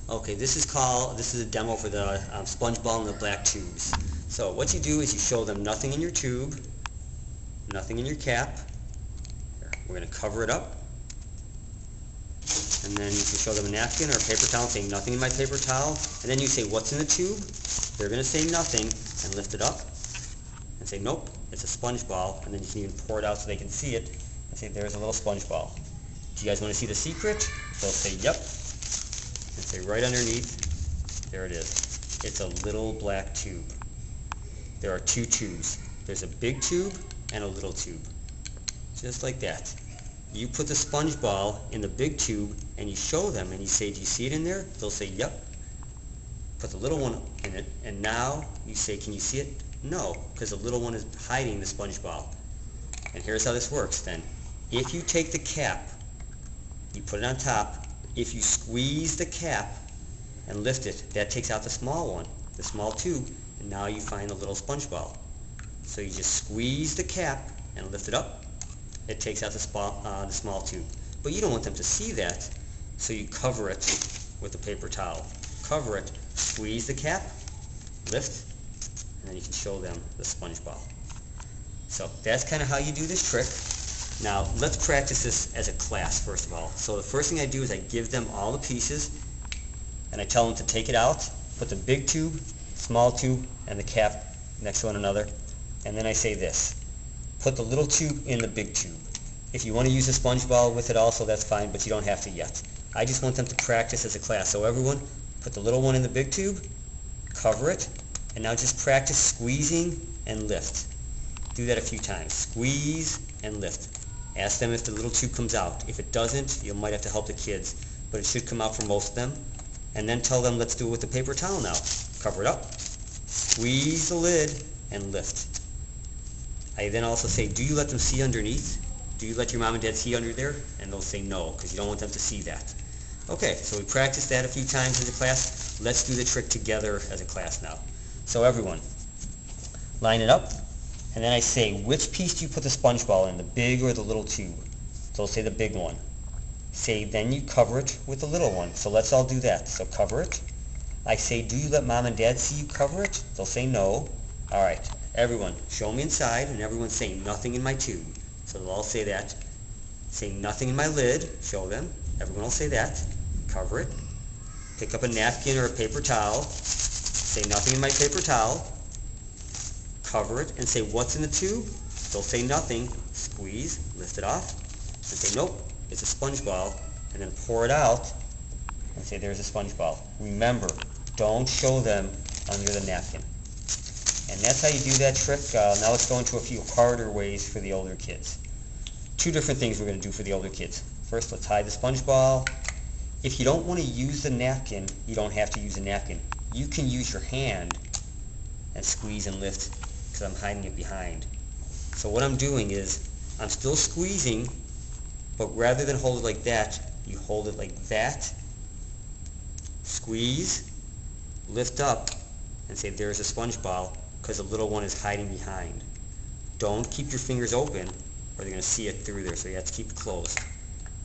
Okay, this is a demo for the sponge ball and the black tubes. So what you do is you show them nothing in your tube, nothing in your cap. Here, we're going to cover it up. And then you can show them a napkin or a paper towel saying nothing in my paper towel. And then you say what's in the tube. They're going to say nothing and lift it up and say nope, it's a sponge ball. And then you can even pour it out so they can see it and say there's a little sponge ball. Do you guys want to see the secret? They'll say yep. And say right underneath, there it is. It's a little black tube. There are two tubes. There's a big tube and a little tube. Just like that. You put the sponge ball in the big tube and you show them and you say, do you see it in there? They'll say, yep. Put the little one in it and now you say, can you see it? No, because the little one is hiding the sponge ball. And here's how this works then. If you take the cap, you put it on top, if you squeeze the cap and lift it, that takes out the small one, the small tube, and now you find the little sponge ball. So you just squeeze the cap and lift it up. It takes out the small tube. But you don't want them to see that, so you cover it with a paper towel. Cover it, squeeze the cap, lift, and then you can show them the sponge ball. So that's kind of how you do this trick. Now let's practice this as a class first of all. So the first thing I do is I give them all the pieces and I tell them to take it out, put the big tube, small tube, and the cap next to one another, and then I say this. Put the little tube in the big tube. If you want to use a sponge ball with it also, that's fine, but you don't have to yet. I just want them to practice as a class. So everyone, put the little one in the big tube, cover it, and now just practice squeezing and lift. Do that a few times. Squeeze and lift. Ask them if the little tube comes out. If it doesn't, you might have to help the kids, but it should come out for most of them. And then tell them, let's do it with the paper towel now. Cover it up, squeeze the lid, and lift. I then also say, do you let them see underneath? Do you let your mom and dad see under there? And they'll say no, because you don't want them to see that. Okay, so we practiced that a few times as a class. Let's do the trick together as a class now. So everyone, line it up, and then I say, which piece do you put the sponge ball in, the big or the little tube? They'll say the big one. Say, then you cover it with the little one. So let's all do that. So cover it. I say, do you let mom and dad see you cover it? They'll say no. All right. Everyone, show me inside, and everyone say nothing in my tube. So they'll all say that. Say nothing in my lid. Show them. Everyone will say that. Cover it. Pick up a napkin or a paper towel. Say nothing in my paper towel. Cover it and say what's in the tube. They'll say nothing. Squeeze, lift it off, and say nope, it's a sponge ball. And then pour it out and say there's a sponge ball. Remember, don't show them under the napkin. And that's how you do that trick. Now let's go into a few harder ways for the older kids. Two different things we're going to do for the older kids. First, let's hide the sponge ball. If you don't want to use the napkin, you don't have to use a napkin. You can use your hand and squeeze and lift because I'm hiding it behind. So what I'm doing is I'm still squeezing, but rather than hold it like that, you hold it like that, squeeze, lift up, and say there's a sponge ball, because the little one is hiding behind. Don't keep your fingers open or they're going to see it through there, so you have to keep it closed.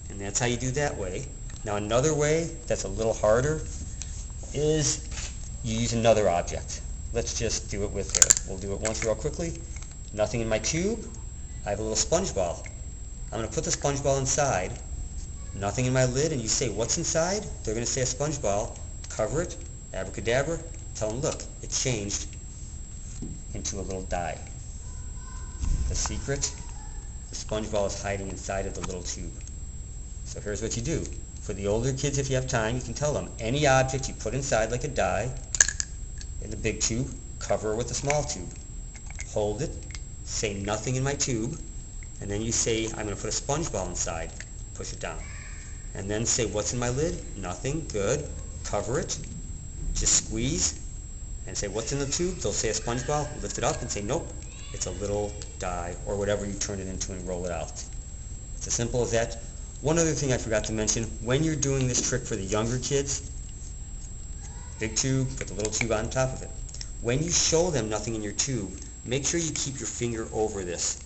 And that's how you do that way. Now another way that's a little harder is you use another object. Let's just do it with here. We'll do it once real quickly. Nothing in my tube. I have a little sponge ball. I'm going to put the sponge ball inside. Nothing in my lid, and you say what's inside? They're going to say a sponge ball. Cover it, abracadabra, tell them look, it changed into a little die. The secret, the sponge ball is hiding inside of the little tube. So here's what you do. For the older kids, if you have time, you can tell them any object you put inside like a die in the big tube, cover it with the small tube. Hold it, say nothing in my tube, and then you say I'm going to put a sponge ball inside. Push it down. And then say what's in my lid? Nothing. Good. Cover it. Just squeeze and say what's in the tube? They'll say a sponge ball. Lift it up and say nope, it's a little die or whatever you turn it into and roll it out. It's as simple as that. One other thing I forgot to mention, when you're doing this trick for the younger kids, big tube, put the little tube on top of it. When you show them nothing in your tube, make sure you keep your finger over this.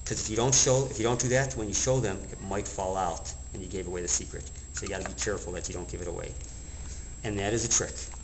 Because if you don't do that, when you show them, it might fall out and you gave away the secret. So you got to be careful that you don't give it away. And that is a trick.